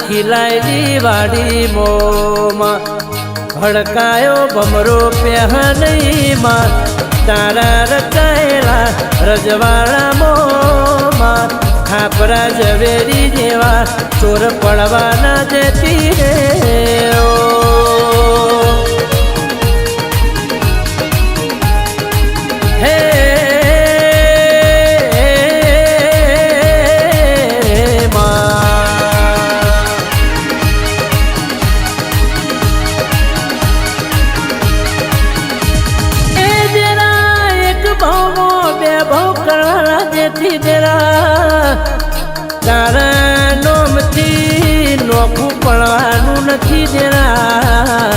ખીલાયેલી વાડી મોમાં ભડકાયો ભમરો પહેનઈમાં તારા રચાયેલા રજવાડા મોમાં ખાપરા ઝવેરી જેવા ચોર પડવાના જતી રે તારા નોમથી નોખું પડવાનું નથી દેરા